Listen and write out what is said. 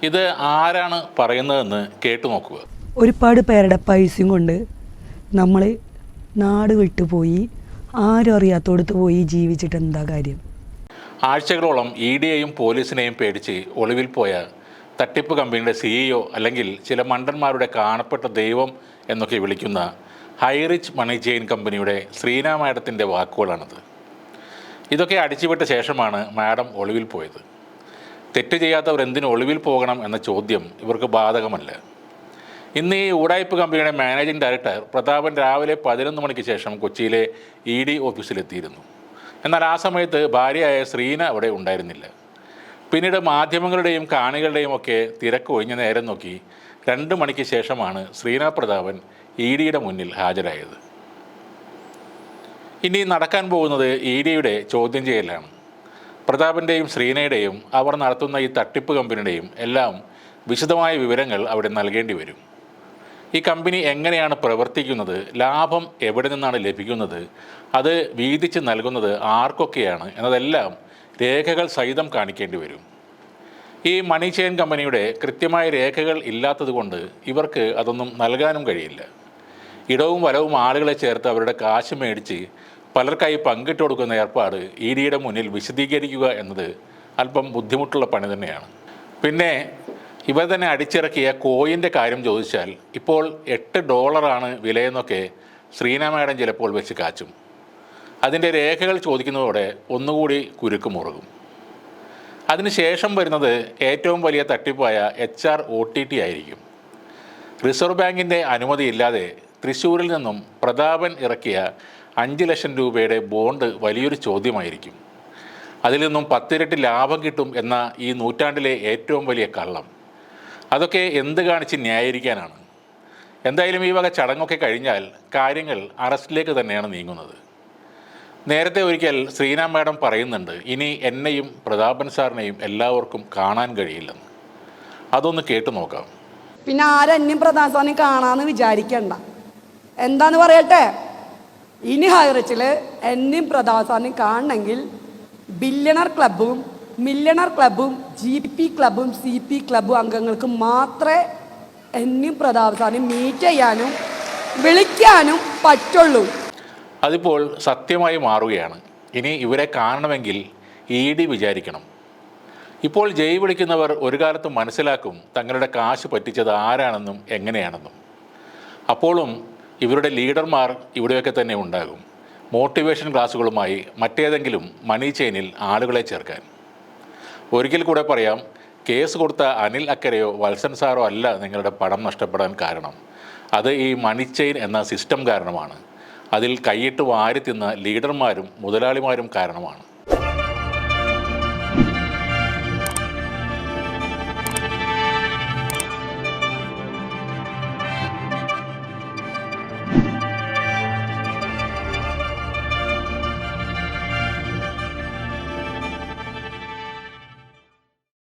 ഇത് ആരാണ് പറയുന്നതെന്ന് കേട്ടു നോക്കുക. ഒരുപാട് പേരുടെ പൈസയും കൊണ്ട് നമ്മൾ നാട് വിട്ടുപോയി ആരും അറിയാത്തോടത്ത് പോയി ജീവിച്ചിട്ട് എന്താ കാര്യം? ആഴ്ചകളോളം EDയെയും പോലീസിനെയും പേടിച്ച് ഒളിവിൽ പോയ തട്ടിപ്പ് കമ്പനിയുടെ CEO അല്ലെങ്കിൽ ചില മണ്ടന്മാരുടെ കാണപ്പെട്ട ദൈവം എന്നൊക്കെ വിളിക്കുന്ന ഹൈറിച്ച് മണി ചെയിൻ കമ്പനിയുടെ ശ്രീന മാഡത്തിൻ്റെ വാക്കുകളാണത്. ഇതൊക്കെ അടിച്ചുവിട്ട ശേഷമാണ് മാഡം ഒളിവിൽ പോയത്. തെറ്റ് ചെയ്യാത്തവർ എന്തിനു ഒളിവിൽ പോകണം എന്ന ചോദ്യം ഇവർക്ക് ബാധകമല്ല. ഇന്ന് ഈ ഊടായ്പ കമ്പനിയുടെ മാനേജിംഗ് ഡയറക്ടർ പ്രതാപൻ രാവിലെ 11 മണിക്ക് ശേഷം കൊച്ചിയിലെ ED ഓഫീസിലെത്തിയിരുന്നു. എന്നാൽ ആ സമയത്ത് ഭാര്യയായ ശ്രീന അവിടെ ഉണ്ടായിരുന്നില്ല. പിന്നീട് മാധ്യമങ്ങളുടെയും കാണികളുടെയും ഒക്കെ തിരക്ക് ഒഴിഞ്ഞ നേരം നോക്കി 2 മണിക്ക് ശേഷമാണ് ശ്രീന പ്രതാപൻ EDയുടെ മുന്നിൽ ഹാജരായത്. ഇനി നടക്കാൻ പോകുന്നത് EDയുടെ ചോദ്യം ചെയ്യലാണ്. പ്രതാപൻ്റെയും ശ്രീനയുടെയും അവർ നടത്തുന്ന ഈ തട്ടിപ്പ് കമ്പനിയുടെയും എല്ലാം വിശദമായ വിവരങ്ങൾ അവിടെ നൽകേണ്ടി വരും. ഈ കമ്പനി എങ്ങനെയാണ് പ്രവർത്തിക്കുന്നത്, ലാഭം എവിടെ നിന്നാണ് ലഭിക്കുന്നത്, അത് വീതിച്ച് നൽകുന്നത് ആർക്കൊക്കെയാണ് എന്നതെല്ലാം രേഖകൾ സഹിതം കാണിക്കേണ്ടി വരും. ഈ മണി ചെയിൻ കമ്പനിയുടെ കൃത്യമായ രേഖകൾ ഇല്ലാത്തതുകൊണ്ട് ഇവർക്ക് അതൊന്നും നൽകാനും കഴിയില്ല. ഇടവും വലവും ആളുകളെ ചേർത്ത് അവരുടെ കാശ് മേടിച്ച് പലർക്കായി പങ്കിട്ട് കൊടുക്കുന്ന ഏർപ്പാട് EDയുടെ മുന്നിൽ വിശദീകരിക്കുക എന്നത് അല്പം ബുദ്ധിമുട്ടുള്ള പണി തന്നെയാണ്. പിന്നെ ഇവർ തന്നെ അടിച്ചിറക്കിയ കോയിൻ്റെ കാര്യം ചോദിച്ചാൽ ഇപ്പോൾ $8 വിലയെന്നൊക്കെ ശ്രീന മാഡം ചിലപ്പോൾ വെച്ച് കാച്ചും. അതിൻ്റെ രേഖകൾ ചോദിക്കുന്നതോടെ ഒന്നുകൂടി കുരുക്ക് മുറുകും. അതിനുശേഷം വരുന്നത് ഏറ്റവും വലിയ തട്ടിപ്പായ HROTT ആയിരിക്കും. റിസർവ് ബാങ്കിൻ്റെ അനുമതിയില്ലാതെ തൃശ്ശൂരിൽ നിന്നും പ്രതാപൻ ഇറക്കിയ 5 ലക്ഷം രൂപയുടെ ബോണ്ട് വലിയൊരു ചോദ്യമായിരിക്കും. അതിൽ നിന്നും 10 ഇരട്ടി ലാഭം കിട്ടും എന്ന ഈ നൂറ്റാണ്ടിലെ ഏറ്റവും വലിയ കള്ളം. അതൊക്കെ എന്ത് കാണിച്ച് ന്യായീകരിക്കാനാണ്? എന്തായാലും ഈ വക ചടങ്ങൊക്കെ കഴിഞ്ഞാൽ കാര്യങ്ങൾ അറസ്റ്റിലേക്ക് തന്നെയാണ് നീങ്ങുന്നത്. നേരത്തെ ഒരിക്കൽ ശ്രീന മാഡം പറയുന്നുണ്ട്, ഇനി എന്നെയും പ്രതാപൻ സാറിനെയും എല്ലാവർക്കും കാണാൻ കഴിയില്ലെന്ന്. അതൊന്ന് കേട്ടു നോക്കാം. പിന്നെ ആരെന്നെയും പ്രതാപൻ സാറിനെ കാണാമെന്ന് വിചാരിക്കണ്ട. എന്താന്ന് പറയട്ടെ, ഇനി ഹൈറിച്ചിൽ എന്നെയും പ്രതാപൻ സാറിനെയും കാണണമെങ്കിൽ ബില്യണർ ക്ലബും മില്യണർ ക്ലബും GP ക്ലബും CP ക്ലബും അംഗങ്ങൾക്ക് മാത്രമേ എന്നെയും പ്രതാപൻ സാറിനെ മീറ്റ് ചെയ്യാനും വിളിക്കാനും പറ്റുള്ളൂ. അതിപ്പോൾ സത്യമായി മാറുകയാണ്. ഇനി ഇവരെ കാണണമെങ്കിൽ ED വിചാരിക്കണം. ഇപ്പോൾ ജയ് വിളിക്കുന്നവർ ഒരു കാലത്ത് മനസ്സിലാക്കും തങ്ങളുടെ കാശ് പറ്റിച്ചത് ആരാണെന്നും എങ്ങനെയാണെന്നും. അപ്പോഴും ഇവരുടെ ലീഡർമാർ ഇവിടെയൊക്കെ തന്നെ ഉണ്ടാകും, മോട്ടിവേഷൻ ക്ലാസ്സുകളുമായി മറ്റേതെങ്കിലും മണി ചെയിനിൽ ആളുകളെ ചേർക്കാൻ. ഒരിക്കൽ കൂടെ പറയാം, കേസ് കൊടുത്ത അനിൽ അക്കരയോ വത്സൻ സാറോ അല്ല നിങ്ങളുടെ പണം നഷ്ടപ്പെടാൻ കാരണം. അത് ഈ മണി ചെയിൻ എന്ന സിസ്റ്റം കാരണമാണ്. അതിൽ കൈയിട്ട് വാരി തിന്ന ലീഡർമാരും മുതലാളിമാരും കാരണമാണ്.